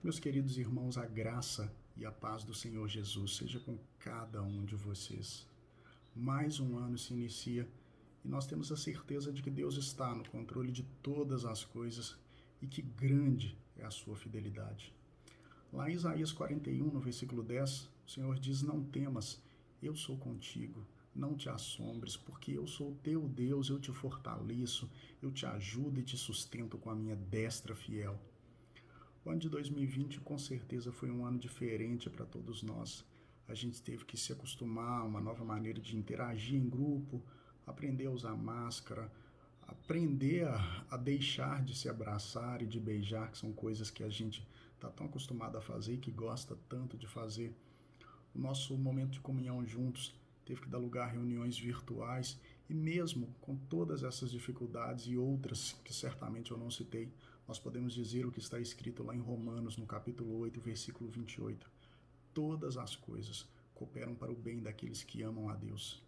Meus queridos irmãos, a graça e a paz do Senhor Jesus seja com cada um de vocês. Mais um ano se inicia e nós temos a certeza de que Deus está no controle de todas as coisas e que grande é a sua fidelidade. Lá em Isaías 41, no versículo 10, o Senhor diz: "Não temas, eu sou contigo. Não te assombres, porque eu sou teu Deus, eu te fortaleço, eu te ajudo e te sustento com a minha destra fiel." O ano de 2020 com certeza foi um ano diferente para todos nós. A gente teve que se acostumar a uma nova maneira de interagir em grupo, aprender a usar máscara, aprender a deixar de se abraçar e de beijar, que são coisas que a gente está tão acostumado a fazer e que gosta tanto de fazer. O nosso momento de comunhão juntos teve que dar lugar a reuniões virtuais e mesmo com todas essas dificuldades e outras que certamente eu não citei, nós podemos dizer o que está escrito lá em Romanos, no capítulo 8, versículo 28. Todas as coisas cooperam para o bem daqueles que amam a Deus.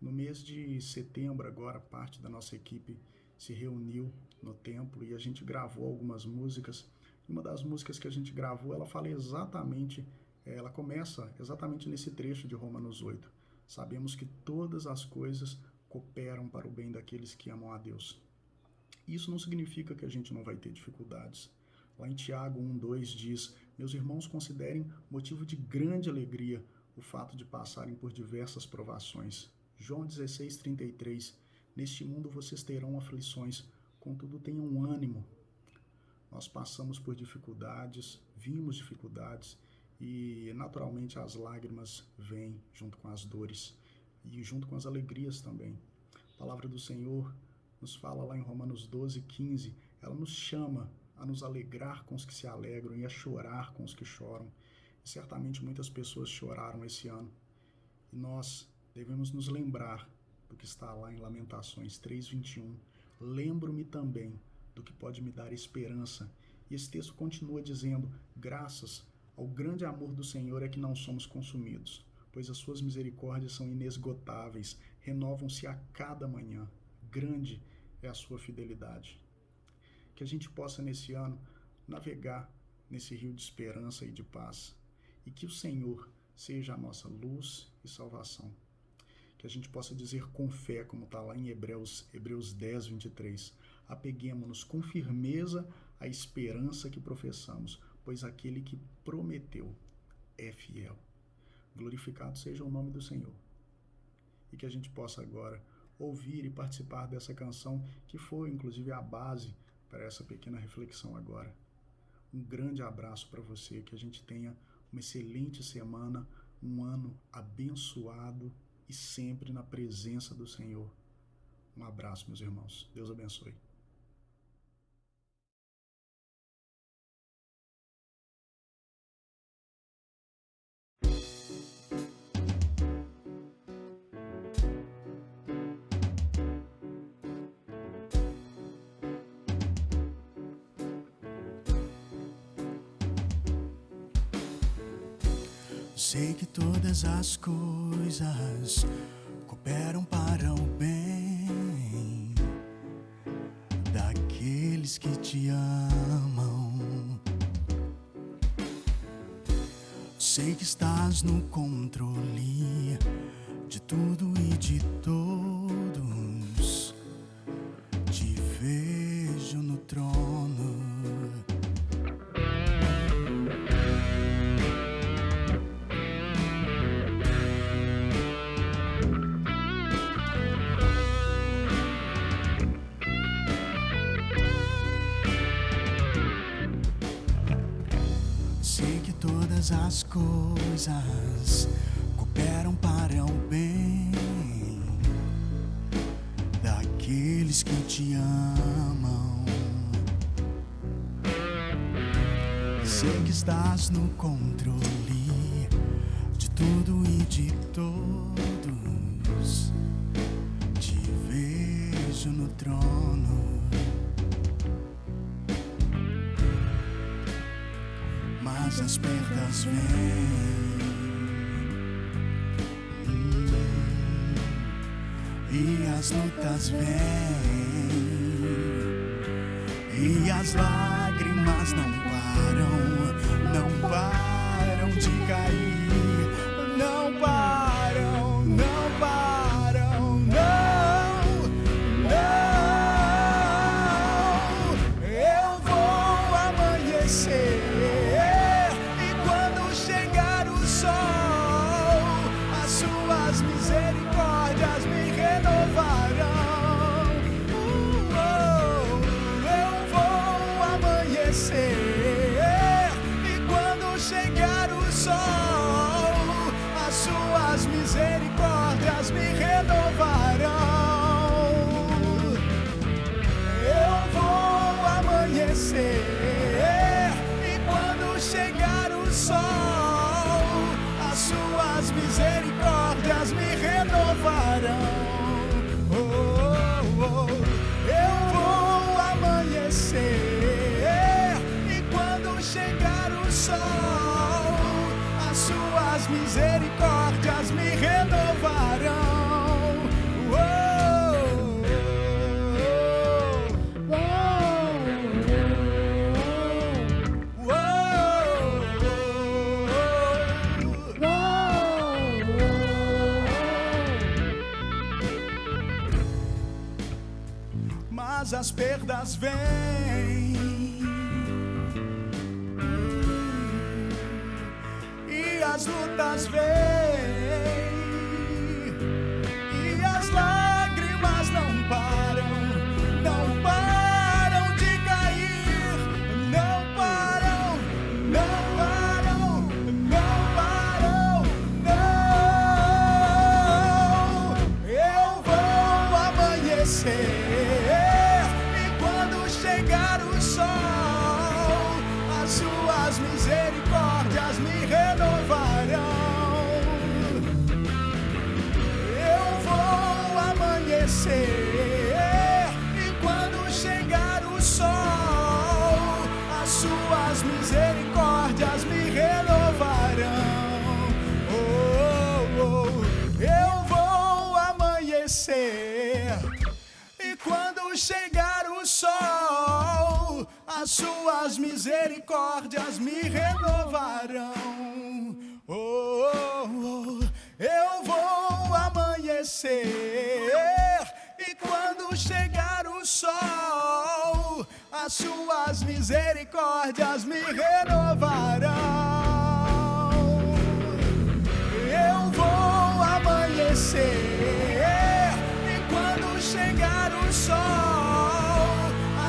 No mês de setembro, agora, parte da nossa equipe se reuniu no templo e a gente gravou algumas músicas. Uma das músicas que a gente gravou, ela começa exatamente nesse trecho de Romanos 8. Sabemos que todas as coisas cooperam para o bem daqueles que amam a Deus. Isso não significa que a gente não vai ter dificuldades. Lá em Tiago 1:2 diz: "Meus irmãos, considerem motivo de grande alegria o fato de passarem por diversas provações." João 16:33: "Neste mundo vocês terão aflições, contudo tenham ânimo." Nós passamos por dificuldades, vimos dificuldades e naturalmente as lágrimas vêm junto com as dores e junto com as alegrias também. A palavra do Senhor nos fala lá em Romanos 12:15, ela nos chama a nos alegrar com os que se alegram e a chorar com os que choram. E certamente muitas pessoas choraram esse ano. E nós devemos nos lembrar do que está lá em Lamentações 3:21. "Lembro-me também do que pode me dar esperança." E esse texto continua dizendo: "Graças ao grande amor do Senhor é que não somos consumidos, pois as suas misericórdias são inesgotáveis, renovam-se a cada manhã. Grande é a sua fidelidade." Que a gente possa nesse ano navegar nesse rio de esperança e de paz e que o Senhor seja a nossa luz e salvação. Que a gente possa dizer com fé, como está lá em Hebreus 10:23, "Apeguemo-nos com firmeza à esperança que professamos, pois aquele que prometeu é fiel." Glorificado seja o nome do Senhor. E que a gente possa agora ouvir e participar dessa canção que foi, inclusive, a base para essa pequena reflexão agora. Um grande abraço para você, que a gente tenha uma excelente semana, um ano abençoado e sempre na presença do Senhor. Um abraço, meus irmãos. Deus abençoe. Sei que todas as coisas cooperam para o bem daqueles que te amam. Sei que estás no controle de tudo e de todos. Te vejo no trono. Sei que todas as coisas cooperam para o bem daqueles que te amam. Sei que estás no controle de tudo e de todos. Te vejo no trono. Mas as perdas vêm e as lutas vêm e as lágrimas não param. param de cair, não param, não param, não, não. Eu vou amanhecer e quando chegar o sol, as suas misericórdias me renovarão. Eu vou amanhecer e quando chegar o sol, as suas misericórdias me renovarão. Eu vou amanhecer e quando chegar o sol, as suas misericórdias me renovarão. Eu vou amanhecer e quando chegar o sol, as suas misericórdias me renovarão. Mas as perdas vêm e as lutas vêm e as lágrimas não param, não param de cair, não param, não param, não param, não. Eu vou amanhecer e quando chegar o sol, as suas misericórdias me renovarão. Eu vou amanhecer e quando chegar o sol, as suas misericórdias me renovarão. Eu vou amanhecer e quando chegar o sol, as suas misericórdias me renovarão. Eu vou amanhecer e quando chegar o sol, as suas misericórdias me renovarão. Eu vou amanhecer e quando chegar o sol,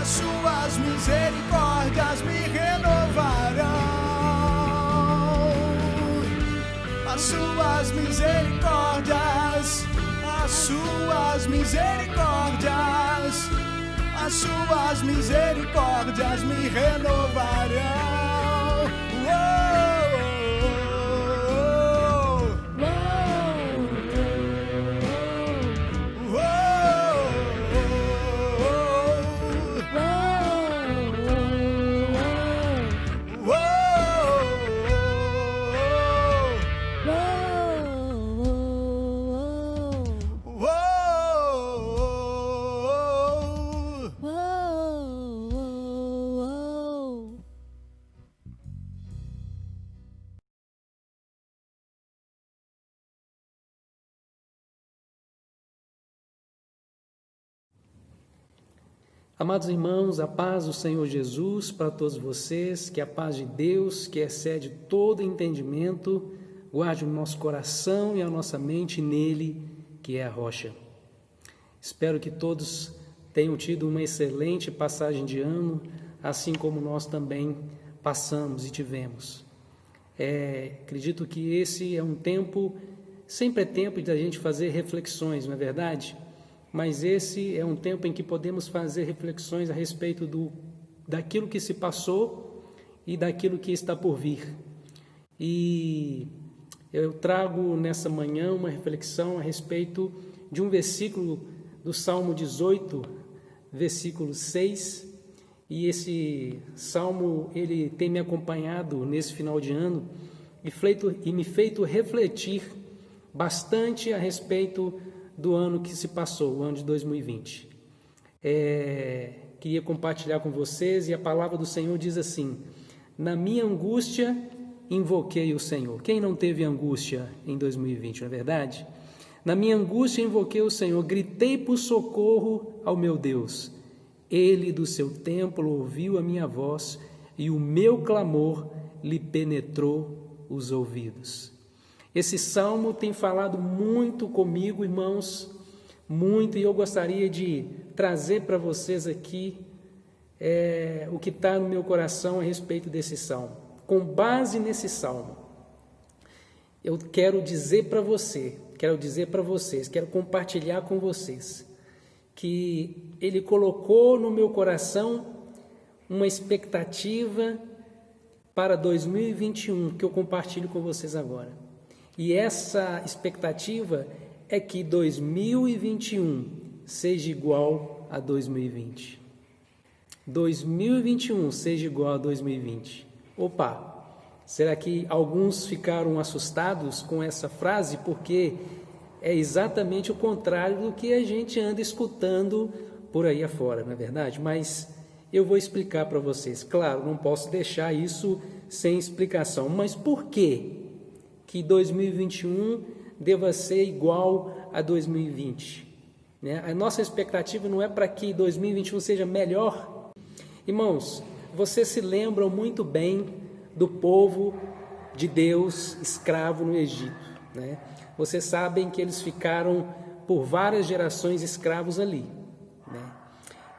as suas misericórdias me renovarão. As suas misericórdias, as suas misericórdias, as suas misericórdias me renovarão. Amados irmãos, a paz do Senhor Jesus para todos vocês, que a paz de Deus, que excede todo entendimento, guarde o nosso coração e a nossa mente nele, que é a rocha. Espero que todos tenham tido uma excelente passagem de ano, assim como nós também passamos e tivemos. Acredito que esse é um tempo, sempre é tempo de a gente fazer reflexões, não é verdade? Mas esse é um tempo em que podemos fazer reflexões a respeito daquilo que se passou e daquilo que está por vir. E eu trago nessa manhã uma reflexão a respeito de um versículo do Salmo 18, versículo 6, e esse salmo ele tem me acompanhado nesse final de ano e me feito refletir bastante a respeito do ano que se passou, o ano de 2020. Queria compartilhar com vocês, e a palavra do Senhor diz assim: na minha angústia invoquei o Senhor. Quem não teve angústia em 2020, não é verdade? Na minha angústia invoquei o Senhor, gritei por socorro ao meu Deus. Ele do seu templo ouviu a minha voz e o meu clamor lhe penetrou os ouvidos. Esse salmo tem falado muito comigo, irmãos, muito, e eu gostaria de trazer para vocês aqui o que está no meu coração a respeito desse salmo. Com base nesse salmo, eu quero dizer para vocês, quero compartilhar com vocês, que ele colocou no meu coração uma expectativa para 2021, que eu compartilho com vocês agora. E essa expectativa é que 2021 seja igual a 2020. 2021 seja igual a 2020. Opa, será que alguns ficaram assustados com essa frase? Porque é exatamente o contrário do que a gente anda escutando por aí afora, não é verdade? Mas eu vou explicar para vocês. Claro, não posso deixar isso sem explicação. Mas por que 2021 deva ser igual a 2020? Né? A nossa expectativa não é para que 2021 seja melhor. Irmãos, vocês se lembram muito bem do povo de Deus escravo no Egito, né? Vocês sabem que eles ficaram por várias gerações escravos ali, né?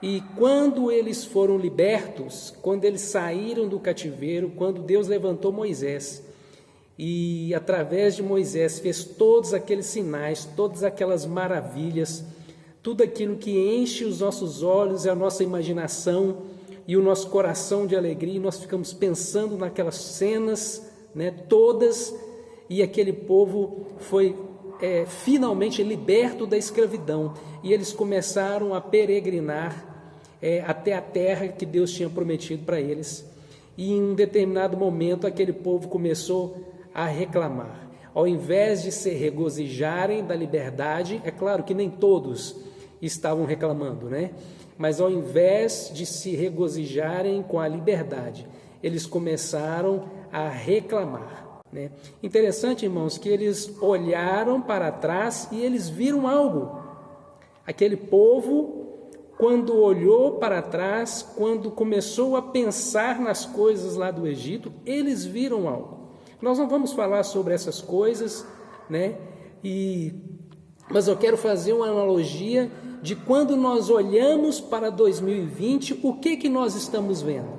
E quando eles foram libertos, quando eles saíram do cativeiro, quando Deus levantou Moisés e através de Moisés fez todos aqueles sinais, todas aquelas maravilhas, tudo aquilo que enche os nossos olhos e a nossa imaginação e o nosso coração de alegria, e nós ficamos pensando naquelas cenas, né, todas, e aquele povo foi finalmente liberto da escravidão, e eles começaram a peregrinar até a terra que Deus tinha prometido para eles. E em um determinado momento aquele povo começou a reclamar. Ao invés de se regozijarem da liberdade, é claro que nem todos estavam reclamando, né? Mas ao invés de se regozijarem com a liberdade, eles começaram a reclamar, né? Interessante, irmãos, que eles olharam para trás e eles viram algo. Aquele povo, quando olhou para trás, quando começou a pensar nas coisas lá do Egito, eles viram algo. Nós não vamos falar sobre essas coisas, né? Mas eu quero fazer uma analogia de quando nós olhamos para 2020, o que nós estamos vendo?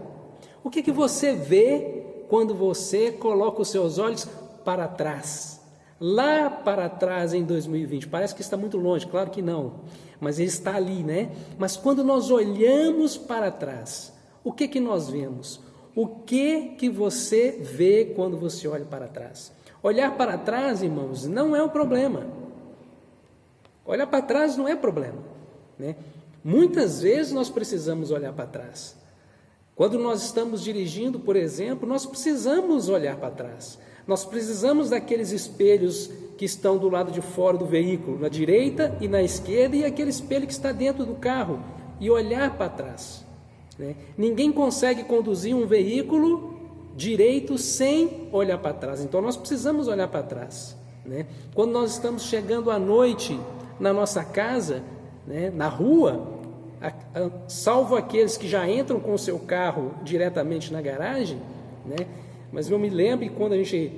O que você vê quando você coloca os seus olhos para trás? Lá para trás em 2020, parece que está muito longe, claro que não, mas ele está ali, né? Mas quando nós olhamos para trás, o que nós vemos? O que você vê quando você olha para trás? Olhar para trás, irmãos, não é um problema. Olhar para trás não é problema, né? Muitas vezes nós precisamos olhar para trás. Quando nós estamos dirigindo, por exemplo, nós precisamos olhar para trás. Nós precisamos daqueles espelhos que estão do lado de fora do veículo, na direita e na esquerda, e aquele espelho que está dentro do carro, e olhar para trás, né? Ninguém consegue conduzir um veículo direito sem olhar para trás. Então nós precisamos olhar para trás, né? Quando nós estamos chegando à noite na nossa casa, né, na rua, salvo aqueles que já entram com o seu carro diretamente na garagem, né? Mas eu me lembro que quando a gente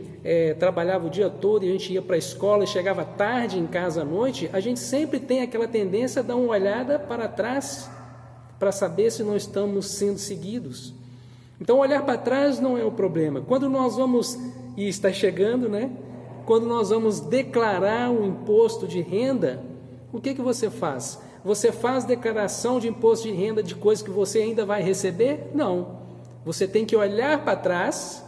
trabalhava o dia todo e a gente ia para a escola e chegava tarde em casa à noite, a gente sempre tem aquela tendência a dar uma olhada para trás para saber se não estamos sendo seguidos. Então olhar para trás não é o problema. Quando nós vamos, e está chegando, né? Quando nós vamos declarar um imposto de renda, o que você faz? Você faz declaração de imposto de renda de coisas que você ainda vai receber? Não. Você tem que olhar para trás,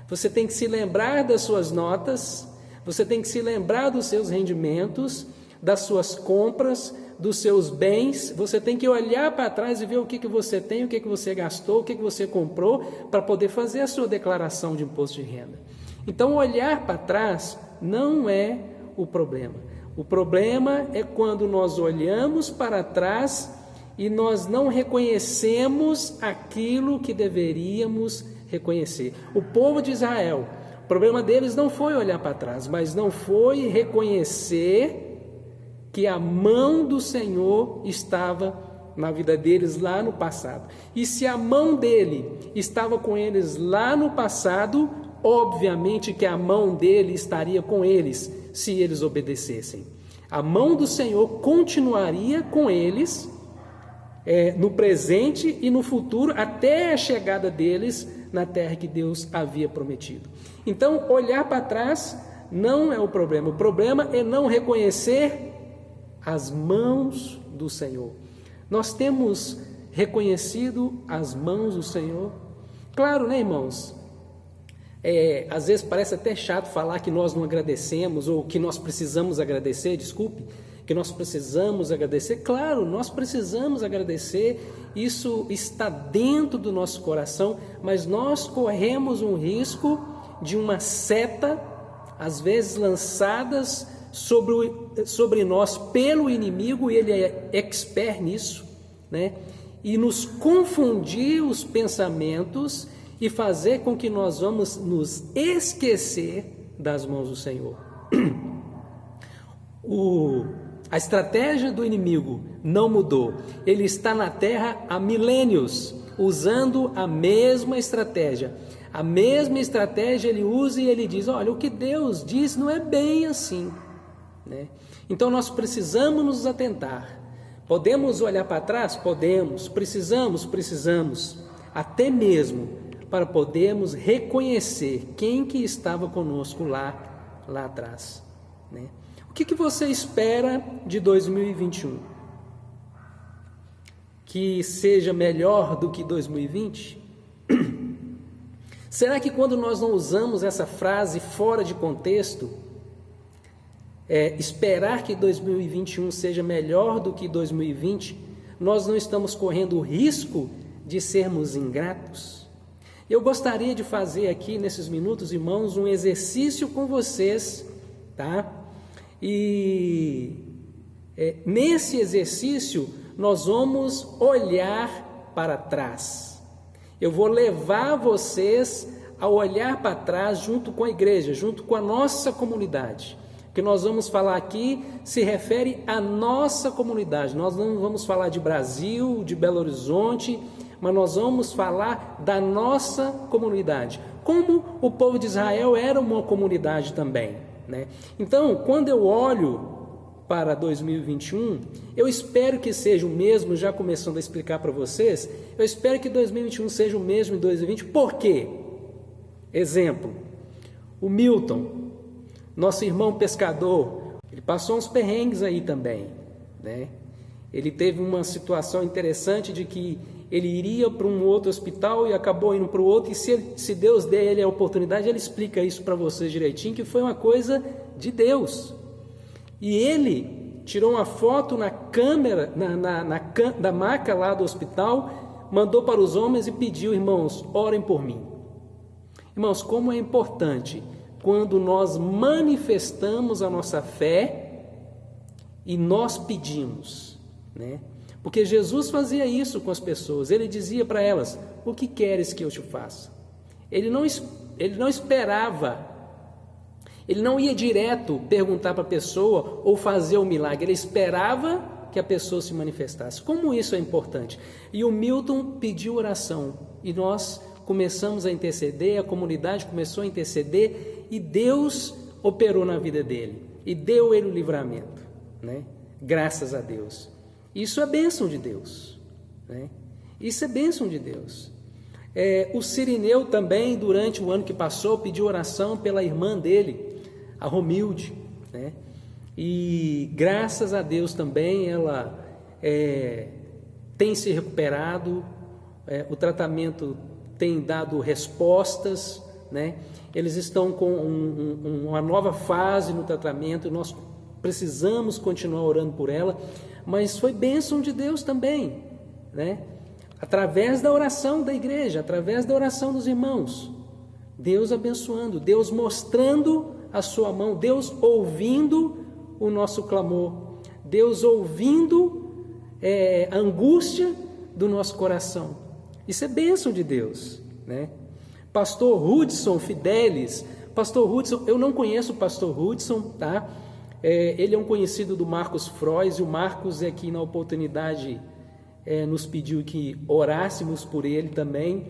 você tem que se lembrar das suas notas, você tem que se lembrar dos seus rendimentos, das suas compras, dos seus bens. Você tem que olhar para trás e ver o que você tem, o que você gastou, o que você comprou, para poder fazer a sua declaração de imposto de renda. Então, olhar para trás não é o problema. O problema é quando nós olhamos para trás e nós não reconhecemos aquilo que deveríamos reconhecer. O povo de Israel, problema deles não foi olhar para trás, mas não foi reconhecer que a mão do Senhor estava na vida deles lá no passado. E se a mão dele estava com eles lá no passado, obviamente que a mão dele estaria com eles, se eles obedecessem. A mão do Senhor continuaria com eles no presente e no futuro, até a chegada deles na terra que Deus havia prometido. Então, olhar para trás não é o problema é não reconhecer as mãos do Senhor. Nós temos reconhecido as mãos do Senhor? Claro, né, irmãos? Às vezes parece até chato falar que nós não agradecemos, ou que nós precisamos agradecer, que nós precisamos agradecer. Claro, nós precisamos agradecer, isso está dentro do nosso coração, mas nós corremos um risco de uma seta, às vezes lançadas sobre nós pelo inimigo, e ele é expert nisso, né? E nos confundir os pensamentos e fazer com que nós vamos nos esquecer das mãos do Senhor. A estratégia do inimigo não mudou. Ele está na terra há milênios, usando a mesma estratégia. A mesma estratégia ele usa e ele diz, olha, o que Deus diz não é bem assim, né? Então nós precisamos nos atentar. Podemos olhar para trás? Podemos. Precisamos, até mesmo para podermos reconhecer quem que estava conosco lá atrás, né? O que você espera de 2021? Que seja melhor do que 2020? Será que quando nós não usamos essa frase fora de contexto, esperar que 2021 seja melhor do que 2020, nós não estamos correndo o risco de sermos ingratos? Eu gostaria de fazer aqui nesses minutos, irmãos, um exercício com vocês, tá? E nesse exercício nós vamos olhar para trás. Eu vou levar vocês a olhar para trás junto com a igreja, junto com a nossa comunidade. O que nós vamos falar aqui se refere à nossa comunidade. Nós não vamos falar de Brasil, de Belo Horizonte, mas nós vamos falar da nossa comunidade. Como o povo de Israel era uma comunidade também, né? Então, quando eu olho para 2021, eu espero que seja o mesmo, já começando a explicar para vocês, eu espero que 2021 seja o mesmo em 2020. Por quê? Exemplo, o Milton, nosso irmão pescador, ele passou uns perrengues aí também, né? Ele teve uma situação interessante de que ele iria para um outro hospital e acabou indo para o outro, e se Deus der ele a oportunidade, ele explica isso para vocês direitinho, que foi uma coisa de Deus. E ele tirou uma foto na câmera, da maca lá do hospital, mandou para os homens e pediu, irmãos, orem por mim. Irmãos, como é importante quando nós manifestamos a nossa fé e nós pedimos, né? Porque Jesus fazia isso com as pessoas. Ele dizia para elas, o que queres que eu te faça? Ele não esperava, ele não ia direto perguntar para a pessoa ou fazer o milagre, ele esperava que a pessoa se manifestasse. Como isso é importante? E o Milton pediu oração, e nós começamos a interceder, a comunidade começou a interceder, e Deus operou na vida dele, e deu ele o livramento, né? Graças a Deus. Isso é bênção de Deus, né? Isso é bênção de Deus. O Cirineu também, durante o ano que passou, pediu oração pela irmã dele, a Romilde, né? E graças a Deus também ela tem se recuperado, o tratamento tem dado respostas, né? Eles estão com uma nova fase no tratamento, e nós precisamos continuar orando por ela, mas foi bênção de Deus também, né? Através da oração da igreja, através da oração dos irmãos, Deus abençoando, Deus mostrando a sua mão, Deus ouvindo o nosso clamor, Deus ouvindo a angústia do nosso coração. Isso é bênção de Deus, né? Pastor Hudson Fidelis Pastor Hudson, eu não conheço o pastor Hudson, tá? Ele é um conhecido do Marcos Frois, e o Marcos aqui na oportunidade nos pediu que orássemos por ele também,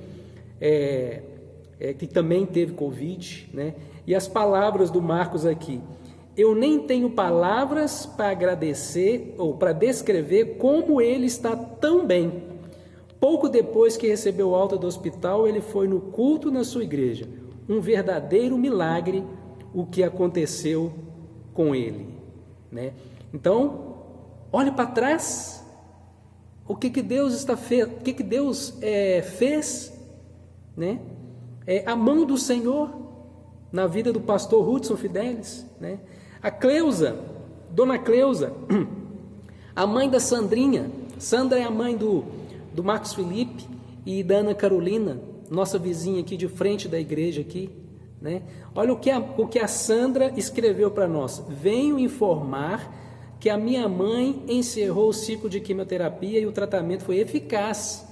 que também teve Covid, né? E as palavras do Marcos aqui: eu nem tenho palavras para agradecer ou para descrever como ele está tão bem. Pouco depois que recebeu alta do hospital, ele foi no culto na sua igreja. Um verdadeiro milagre o que aconteceu com ele, né? Então, olhe para trás. O que Deus fez, né? A mão do Senhor na vida do pastor Hudson Fidelis, né? A Cleusa, Dona Cleusa, a mãe da Sandrinha. Sandra é a mãe do Marcos Felipe e da Ana Carolina, nossa vizinha aqui de frente da igreja aqui, né? Olha o que a Sandra escreveu para nós: venho informar que a minha mãe encerrou o ciclo de quimioterapia e o tratamento foi eficaz.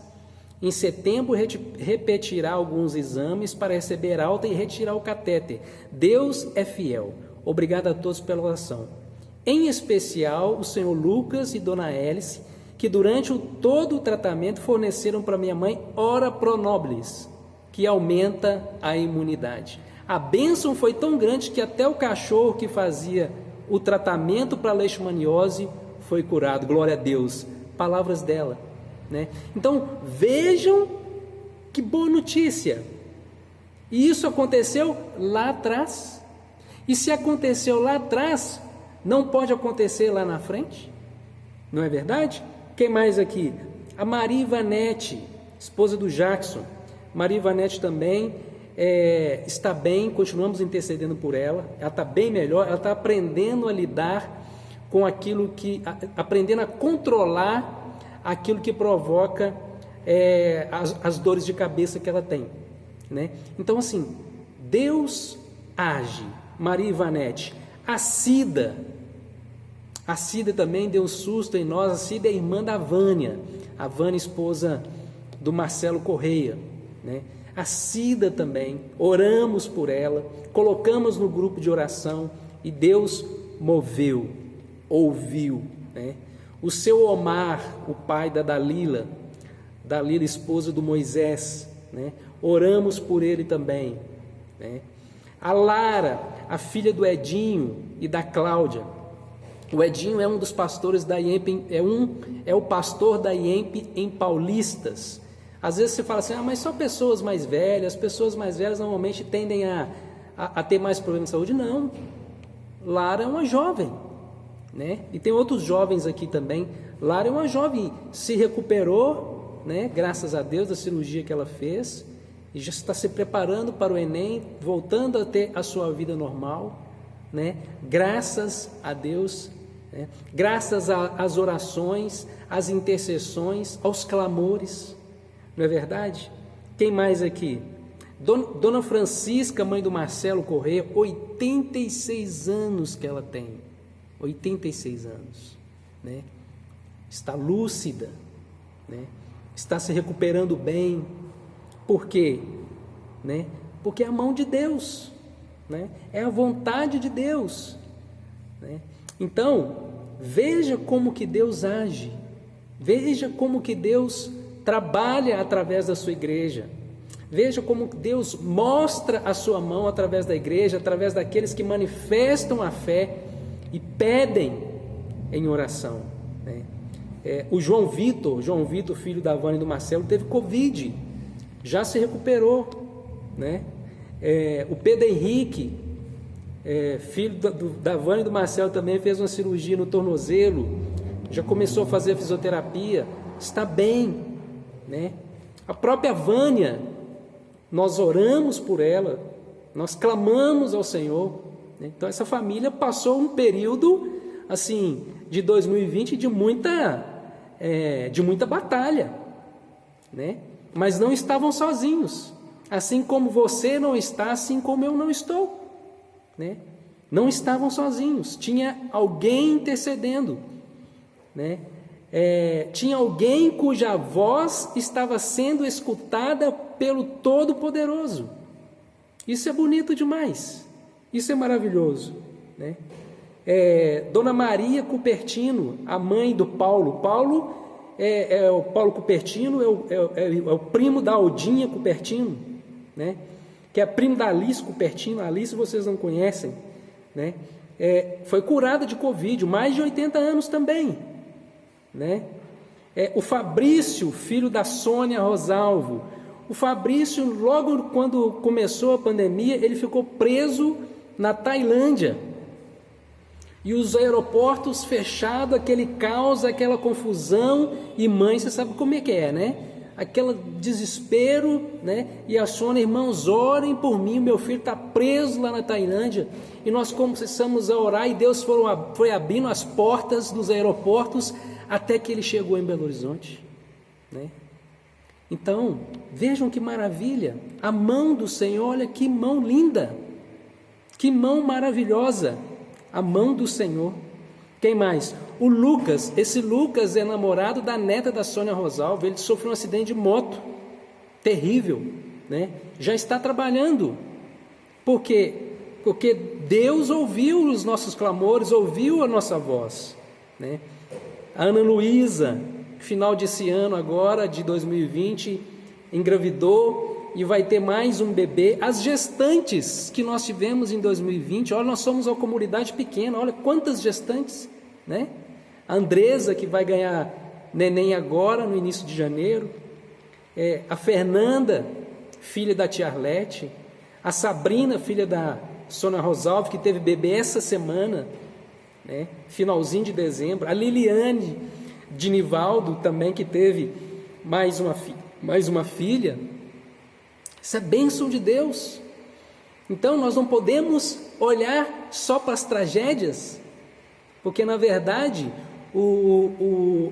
Em setembro repetirá alguns exames para receber alta e retirar o catéter. Deus é fiel. Obrigado a todos pela oração. Em especial o senhor Lucas e Dona Hélice, que durante todo o tratamento forneceram para minha mãe Ora Pro Nobis, que aumenta a imunidade. A bênção foi tão grande que até o cachorro que fazia o tratamento para a leishmaniose foi curado. Glória a Deus. Palavras dela, né? Então, vejam que boa notícia. E isso aconteceu lá atrás. E se aconteceu lá atrás, não pode acontecer lá na frente? Não é verdade? Quem mais aqui? A Maria Ivanete, esposa do Jackson. Maria Ivanete também está bem, continuamos intercedendo por ela. Ela está bem melhor, ela está aprendendo a lidar com aquilo que... aprendendo a controlar aquilo que provoca as dores de cabeça que ela tem, né? Então, assim, Deus age. Maria Ivanete. A Cida também deu um susto em nós. A Cida é irmã da Vânia, a Vânia, esposa do Marcelo Correia, né? A Cida também, oramos por ela, colocamos no grupo de oração e Deus moveu, ouviu, né? O seu Omar, o pai da Dalila, esposa do Moisés, né? Oramos por ele também, né? A Lara, a filha do Edinho e da Cláudia. O Edinho é um dos pastores da IEMP, é o pastor da IEMP em Paulistas. Às vezes você fala assim, mas só pessoas mais velhas. As pessoas mais velhas normalmente tendem a ter mais problemas de saúde. Não, Lara é uma jovem, né? E tem outros jovens aqui também. Lara é uma jovem, se recuperou, né? Graças a Deus, da cirurgia que ela fez, e já está se preparando para o Enem, voltando a ter a sua vida normal, né? Graças a Deus, né? Graças às orações, às intercessões, aos clamores, não é verdade? Quem mais aqui? Dona Francisca, mãe do Marcelo Correia, 86 anos que ela tem, 86 anos, né? Está lúcida, né? Está se recuperando bem. Por quê? Né? Porque é a mão de Deus, né? É a vontade de Deus, né? Então, veja como que Deus age, veja como que Deus trabalha através da sua igreja, veja como Deus mostra a sua mão através da igreja, através daqueles que manifestam a fé e pedem em oração, né? O João Vitor, filho da Vânia e do Marcelo, teve Covid, já se recuperou, né? O Pedro Henrique, filho da Vânia e do Marcelo, também fez uma cirurgia no tornozelo, já começou a fazer a fisioterapia, está bem, né? A própria Vânia, nós oramos por ela, nós clamamos ao Senhor, né? Então essa família passou um período assim de 2020 de muita batalha, né? Mas não estavam sozinhos, assim como você não está, assim como eu não estou, né? Não estavam sozinhos, tinha alguém intercedendo, né? Tinha alguém cuja voz estava sendo escutada pelo Todo-Poderoso, Isso é bonito demais, isso é maravilhoso, né? Dona Maria Cupertino, a mãe do Paulo. Paulo o Paulo Cupertino é o primo da Aldinha Cupertino, né? Que é primo da Alice Cupertino. A Alice vocês não conhecem, né? Foi curada de Covid, mais de 80 anos também, né? O Fabrício, filho da Sônia Rosalvo. O Fabrício, logo quando começou a pandemia, ele ficou preso na Tailândia. E os aeroportos fechados, aquele caos, aquela confusão. E mãe, você sabe como é que é, né? Aquele desespero, né? E a Sônia, irmãos, orem por mim, meu filho está preso lá na Tailândia. E nós começamos a orar e Deus foi abrindo as portas dos aeroportos até que ele chegou em Belo Horizonte, né? Então, vejam que maravilha, a mão do Senhor, olha que mão linda, que mão maravilhosa, a mão do Senhor. Quem mais? O Lucas, esse Lucas é namorado da neta da Sônia Rosalvo, ele sofreu um acidente de moto, terrível, né? Já está trabalhando, porque Deus ouviu os nossos clamores, ouviu a nossa voz, né? A Ana Luísa, final desse ano agora, de 2020, engravidou e vai ter mais um bebê. As gestantes que nós tivemos em 2020, olha, nós somos uma comunidade pequena, olha quantas gestantes, né? A Andresa, que vai ganhar neném agora, no início de janeiro. A Fernanda, filha da tia Arlete. A Sabrina, filha da Sônia Rosalvo, que teve bebê essa semana, né? Finalzinho de dezembro. A Liliane de Nivaldo também, que teve mais uma filha. Isso é bênção de Deus. Então nós não podemos olhar só para as tragédias, porque na verdade o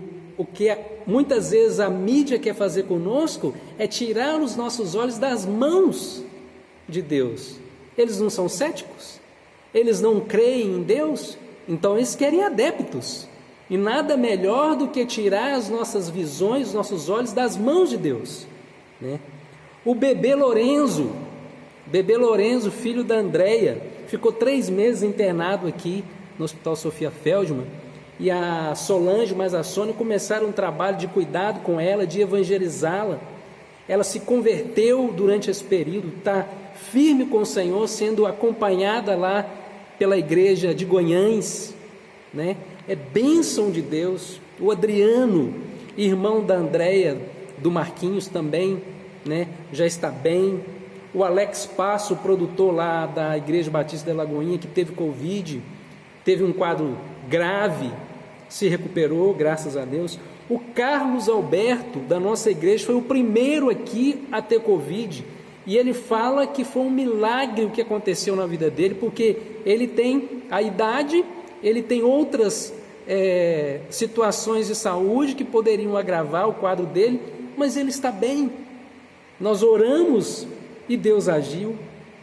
que muitas vezes a mídia quer fazer conosco é tirar os nossos olhos das mãos de Deus. Eles não são céticos? Eles não creem em Deus? Então eles querem adeptos. E nada melhor do que tirar as nossas visões, os nossos olhos das mãos de Deus, né? O bebê Lorenzo, filho da Andréia, ficou 3 meses internado aqui no Hospital Sofia Feldman. E a Solange, mais a Sônia, começaram um trabalho de cuidado com ela, de evangelizá-la. Ela se converteu durante esse período, está firme com o Senhor, sendo acompanhada lá pela igreja de Goiães, né? É bênção de Deus. O Adriano, irmão da Andréia, do Marquinhos também, né? Já está bem. O Alex Passo, produtor lá da Igreja Batista da Lagoinha, que teve Covid, teve um quadro grave, se recuperou, graças a Deus. O Carlos Alberto, da nossa igreja, foi o primeiro aqui a ter Covid, e ele fala que foi um milagre o que aconteceu na vida dele, porque ele tem a idade, ele tem outras situações de saúde que poderiam agravar o quadro dele, mas ele está bem. Nós oramos e Deus agiu,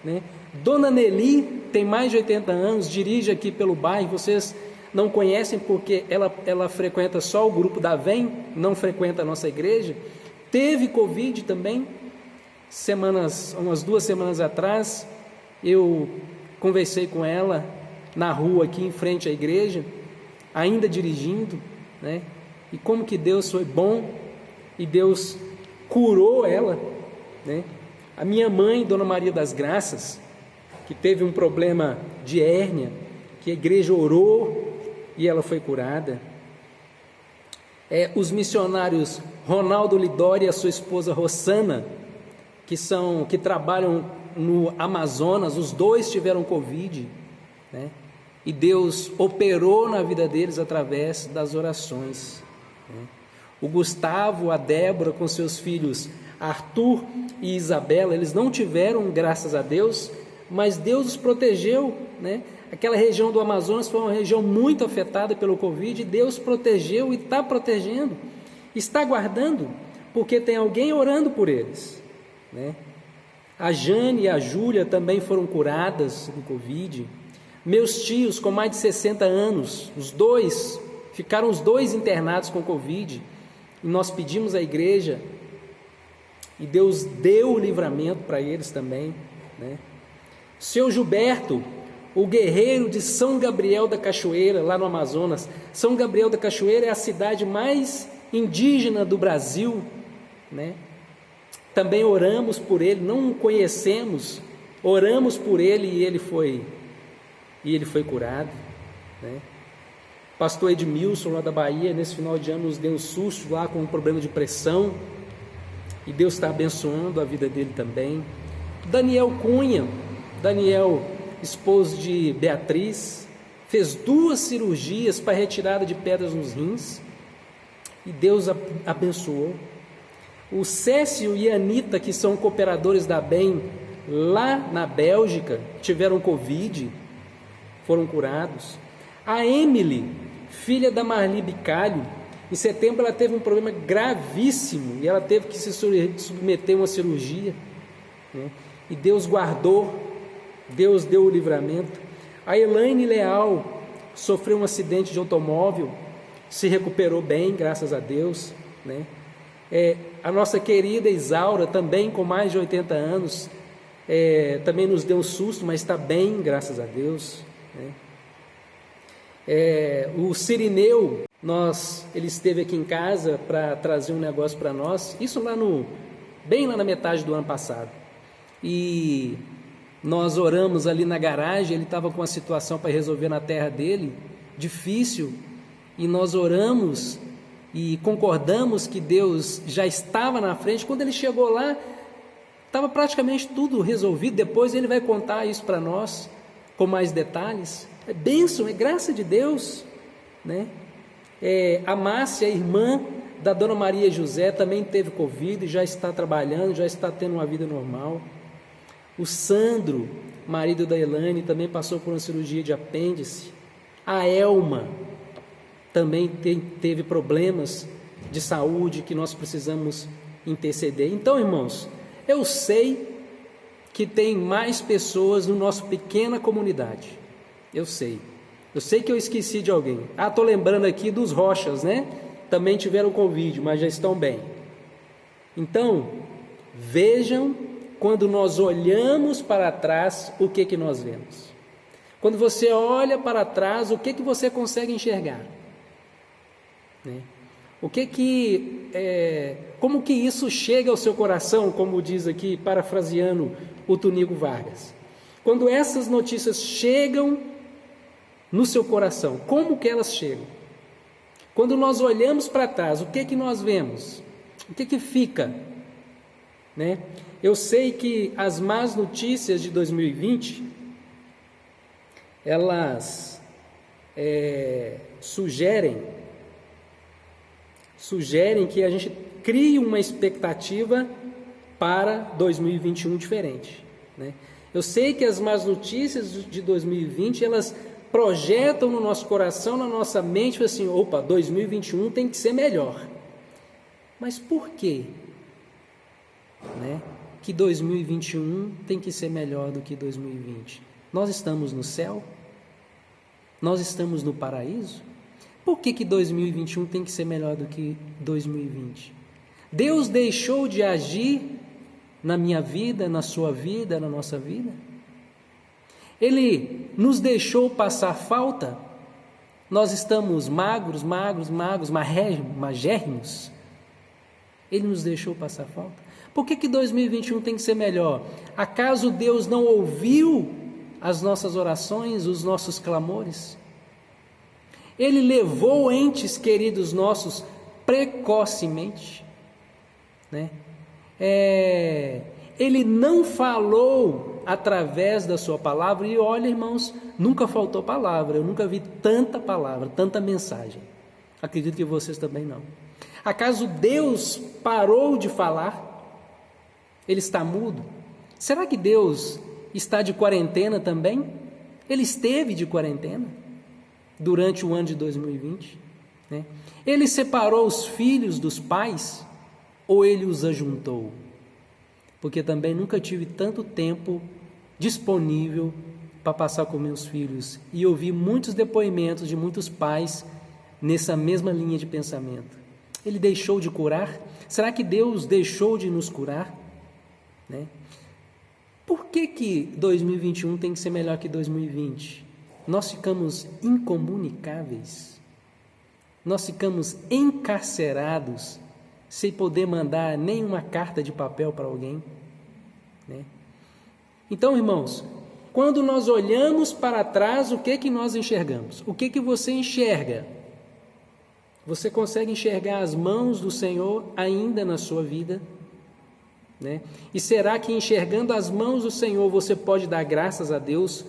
né? Dona Nelly tem mais de 80 anos, dirige aqui pelo bairro. Vocês não conhecem porque ela frequenta só o grupo da VEM, não frequenta a nossa igreja. Teve Covid também. Umas 2 semanas atrás, eu conversei com ela na rua aqui em frente à igreja, ainda dirigindo, né? E como que Deus foi bom e Deus curou ela, né? A minha mãe, Dona Maria das Graças, que teve um problema de hérnia, que a igreja orou e ela foi curada. Os missionários Ronaldo Lidório e a sua esposa Rossana, que trabalham no Amazonas, os dois tiveram Covid, né? E Deus operou na vida deles através das orações, né? O Gustavo, a Débora, com seus filhos Arthur e Isabela, eles não tiveram, graças a Deus, mas Deus os protegeu, né? Aquela região do Amazonas foi uma região muito afetada pelo Covid, e Deus protegeu e está protegendo, está guardando, porque tem alguém orando por eles, né? A Jane e a Júlia também foram curadas do Covid. Meus tios com mais de 60 anos, ficaram os dois internados com Covid, e nós pedimos à igreja, e Deus deu o livramento para eles também, né? Seu Gilberto, o guerreiro de São Gabriel da Cachoeira, lá no Amazonas. São Gabriel da Cachoeira é a cidade mais indígena do Brasil, né? Também oramos por ele, não o conhecemos, oramos por ele e ele foi curado, né? Pastor Edmilson, lá da Bahia, nesse final de ano nos deu um susto lá com um problema de pressão, e Deus está abençoando a vida dele também. Daniel Cunha, esposo de Beatriz, fez 2 cirurgias para retirada de pedras nos rins, e Deus abençoou. O Cécio e a Anitta, que são cooperadores da BEM lá na Bélgica, tiveram Covid, foram curados. A Emily, filha da Marli Bicalho, em setembro ela teve um problema gravíssimo e ela teve que se submeter a uma cirurgia, né? E Deus guardou, Deus deu o livramento. A Elaine Leal sofreu um acidente de automóvel, se recuperou bem, graças a Deus, né? A nossa querida Isaura, também com mais de 80 anos, também nos deu um susto, mas está bem, graças a Deus, né? O Cirineu, ele esteve aqui em casa para trazer um negócio para nós, isso bem lá na metade do ano passado, e nós oramos ali na garagem. Ele estava com uma situação para resolver na terra dele, difícil, e nós oramos e concordamos que Deus já estava na frente. Quando ele chegou lá, estava praticamente tudo resolvido. Depois ele vai contar isso para nós com mais detalhes. É bênção, é graça de Deus, né? A Márcia, a irmã da Dona Maria José, também teve Covid e já está trabalhando, já está tendo uma vida normal. O Sandro, marido da Elaine, também passou por uma cirurgia de apêndice. A Elma também teve problemas de saúde que nós precisamos interceder. Então, irmãos, eu sei que tem mais pessoas no nosso pequena comunidade. Eu sei que eu esqueci de alguém. Estou lembrando aqui dos Rochas, né? Também tiveram Covid, mas já estão bem. Então, vejam, quando nós olhamos para trás, o que nós vemos? Quando você olha para trás, o que você consegue enxergar? Né? Como que isso chega ao seu coração, como diz aqui, parafraseando o Tunico Vargas? Quando essas notícias chegam no seu coração, como que elas chegam? Quando nós olhamos para trás, o que nós vemos? O que fica? Né? Eu sei que as más notícias de 2020, elas sugerem que a gente crie uma expectativa para 2021 diferente, né? Eu sei que as más notícias de 2020, elas projetam no nosso coração, na nossa mente, assim, 2021 tem que ser melhor. Mas por quê? Né? Que 2021 tem que ser melhor do que 2020? Nós estamos no céu? Nós estamos no paraíso? Por que 2021 tem que ser melhor do que 2020? Deus deixou de agir na minha vida, na sua vida, na nossa vida? Ele nos deixou passar falta? Nós estamos magros, magérrimos? Ele nos deixou passar falta? Por que 2021 tem que ser melhor? Acaso Deus não ouviu as nossas orações, os nossos clamores? Ele levou entes queridos nossos precocemente, né? Ele não falou através da sua palavra. E olha, irmãos, nunca faltou palavra. Eu nunca vi tanta palavra, tanta mensagem. Acredito que vocês também não. Acaso Deus parou de falar? Ele está mudo? Será que Deus está de quarentena também? Ele esteve de quarentena durante o ano de 2020, né? Ele separou os filhos dos pais ou ele os ajuntou? Porque também nunca tive tanto tempo disponível para passar com meus filhos e ouvi muitos depoimentos de muitos pais nessa mesma linha de pensamento. Ele deixou de curar? Será que Deus deixou de nos curar? Né? Por que 2021 tem que ser melhor que 2020? Nós ficamos incomunicáveis, nós ficamos encarcerados, sem poder mandar nenhuma carta de papel para alguém, né? Então, irmãos, quando nós olhamos para trás, o que nós enxergamos? O que você enxerga? Você consegue enxergar as mãos do Senhor ainda na sua vida? Né? E será que enxergando as mãos do Senhor você pode dar graças a Deus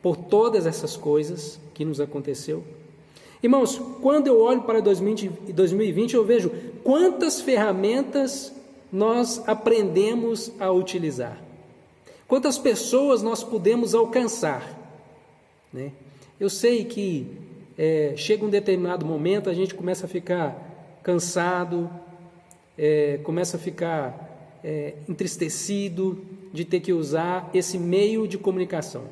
por todas essas coisas que nos aconteceu? Irmãos, quando eu olho para 2020, eu vejo quantas ferramentas nós aprendemos a utilizar, quantas pessoas nós pudemos alcançar, né? Eu sei que chega um determinado momento, a gente começa a ficar cansado, começa a ficar entristecido de ter que usar esse meio de comunicação,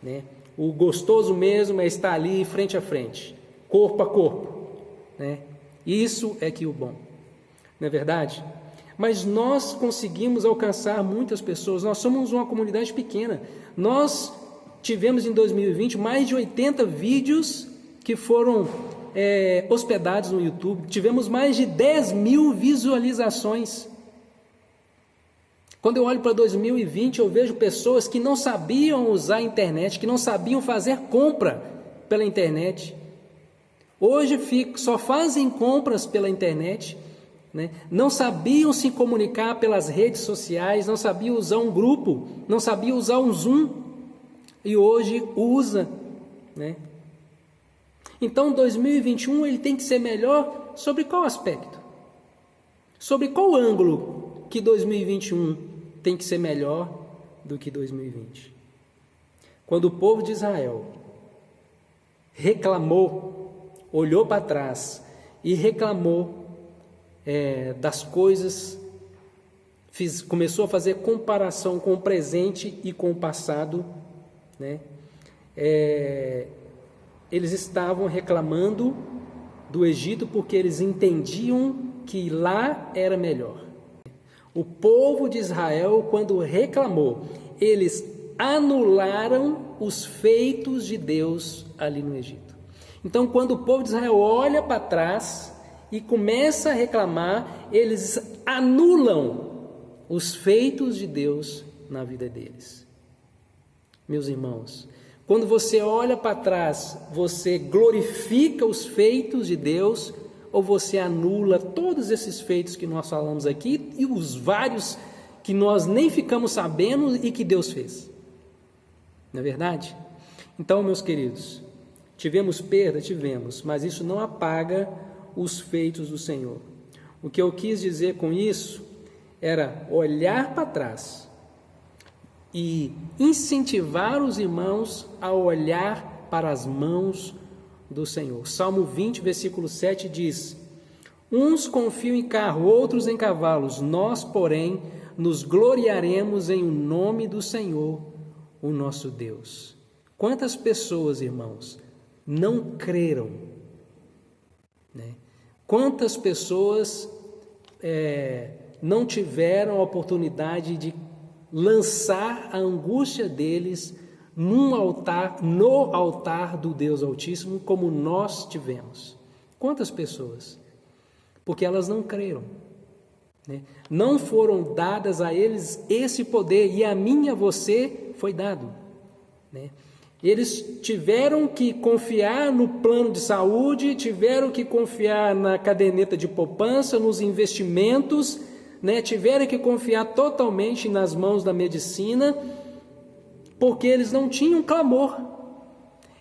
né? O gostoso mesmo é estar ali frente a frente, corpo a corpo, né? Isso é que o bom, não é verdade? Mas nós conseguimos alcançar muitas pessoas. Nós somos uma comunidade pequena. Nós tivemos em 2020 mais de 80 vídeos que foram hospedados no YouTube. Tivemos mais de 10 mil visualizações. Quando eu olho para 2020, eu vejo pessoas que não sabiam usar a internet, que não sabiam fazer compra pela internet. Hoje só fazem compras pela internet, né? Não sabiam se comunicar pelas redes sociais, não sabiam usar um grupo, não sabiam usar um Zoom, e hoje usa, né? Então 2021 ele tem que ser melhor sobre qual aspecto? Sobre qual ângulo que 2021 tem que ser melhor do que 2020? Quando o povo de Israel reclamou, olhou para trás e reclamou das coisas, começou a fazer comparação com o presente e com o passado, né? Eles estavam reclamando do Egito porque eles entendiam que lá era melhor. O povo de Israel, quando reclamou, eles anularam os feitos de Deus ali no Egito. Então, quando o povo de Israel olha para trás e começa a reclamar, eles anulam os feitos de Deus na vida deles. Meus irmãos, quando você olha para trás, você glorifica os feitos de Deus ou você anula todos esses feitos que nós falamos aqui e os vários que nós nem ficamos sabendo e que Deus fez? Não é verdade? Então, meus queridos, tivemos perda? Tivemos, mas isso não apaga os feitos do Senhor. O que eu quis dizer com isso era olhar para trás e incentivar os irmãos a olhar para as mãos do Senhor. Salmo 20, versículo 7 diz: uns confiam em carro, outros em cavalos, nós, porém, nos gloriaremos em o nome do Senhor, o nosso Deus. Quantas pessoas, irmãos, não creram, né? Quantas pessoas não tiveram a oportunidade de lançar a angústia deles no altar do Deus Altíssimo, como nós tivemos? Quantas pessoas? Porque elas não creram, né? Não foram dadas a eles esse poder, e a mim e a você foi dado, né? Eles tiveram que confiar no plano de saúde, tiveram que confiar na caderneta de poupança, nos investimentos, né? Tiveram que confiar totalmente nas mãos da medicina, porque eles não tinham clamor,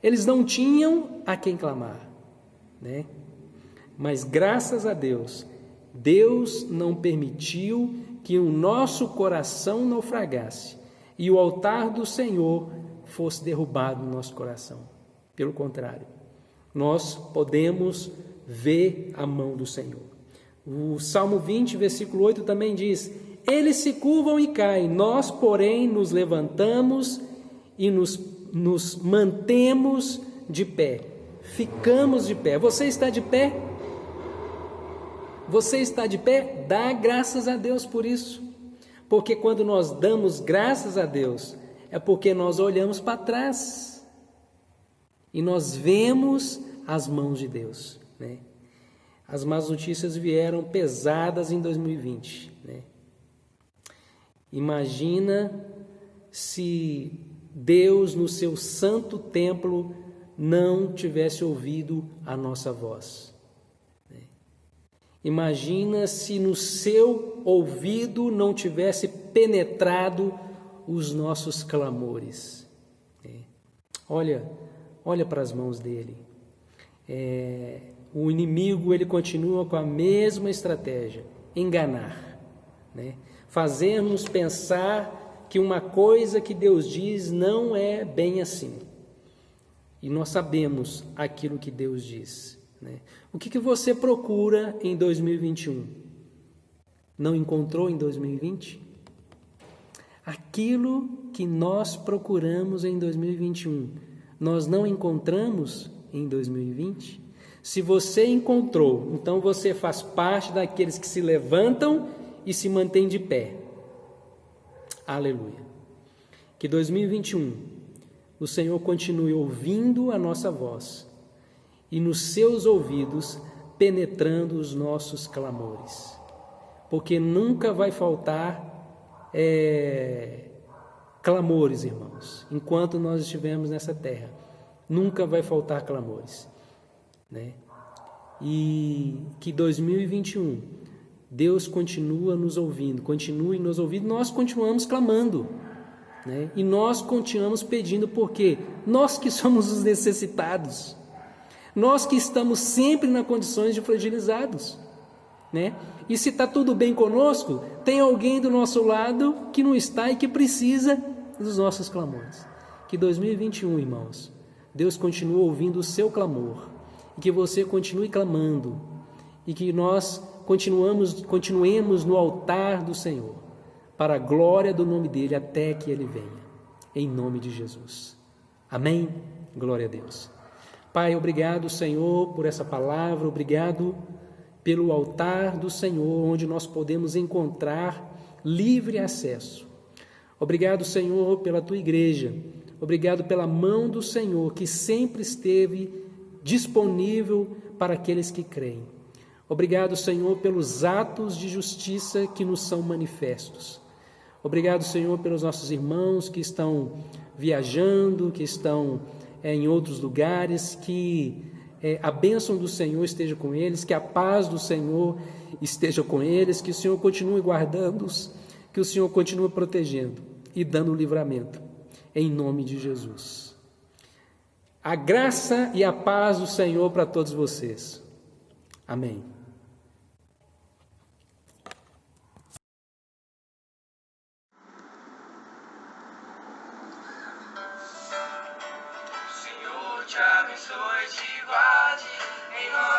eles não tinham a quem clamar, né? Mas graças a Deus, Deus não permitiu que o nosso coração naufragasse e o altar do Senhor fosse derrubado no nosso coração. Pelo contrário, nós podemos ver a mão do Senhor. O Salmo 20, versículo 8 também diz: eles se curvam e caem, nós, porém, nos levantamos e nos mantemos de pé. Ficamos de pé. Você está de pé? Você está de pé? Dá graças a Deus por isso. Porque quando nós damos graças a Deus, é porque nós olhamos para trás e nós vemos as mãos de Deus, né? As más notícias vieram pesadas em 2020, né? Imagina se Deus, no seu santo templo, não tivesse ouvido a nossa voz. Imagina se no seu ouvido não tivesse penetrado os nossos clamores. Olha para as mãos dele. O inimigo, ele continua com a mesma estratégia, enganar, né? Fazer-nos pensar que uma coisa que Deus diz não é bem assim. E nós sabemos aquilo que Deus diz, né? O que você procura em 2021? Não encontrou em 2020? Aquilo que nós procuramos em 2021, nós não encontramos em 2020? Se você encontrou, então você faz parte daqueles que se levantam e se mantêm de pé. Aleluia. Que 2021 o Senhor continue ouvindo a nossa voz e nos seus ouvidos penetrando os nossos clamores. Porque nunca vai faltar clamores, irmãos, enquanto nós estivermos nessa terra. Nunca vai faltar clamores, né? E que 2021 Deus continue nos ouvindo, nós continuamos clamando, né? E nós continuamos pedindo, porque nós que somos os necessitados, nós que estamos sempre nas condições de fragilizados, né? E se está tudo bem conosco, tem alguém do nosso lado que não está e que precisa dos nossos clamores. Que 2021, irmãos, Deus continue ouvindo o seu clamor, e que você continue clamando, e que nós continuemos no altar do Senhor, para a glória do nome dele, até que ele venha, em nome de Jesus. Amém? Glória a Deus. Pai, obrigado, Senhor, por essa palavra, obrigado pelo altar do Senhor, onde nós podemos encontrar livre acesso. Obrigado, Senhor, pela tua igreja, obrigado pela mão do Senhor, que sempre esteve disponível para aqueles que creem. Obrigado, Senhor, pelos atos de justiça que nos são manifestos. Obrigado, Senhor, pelos nossos irmãos que estão viajando, que estão em outros lugares, que a bênção do Senhor esteja com eles, que a paz do Senhor esteja com eles, que o Senhor continue guardando-os, que o Senhor continue protegendo e dando livramento, em nome de Jesus. A graça e a paz do Senhor para todos vocês. Amém. Senhor te abençoe e te guarde, em nome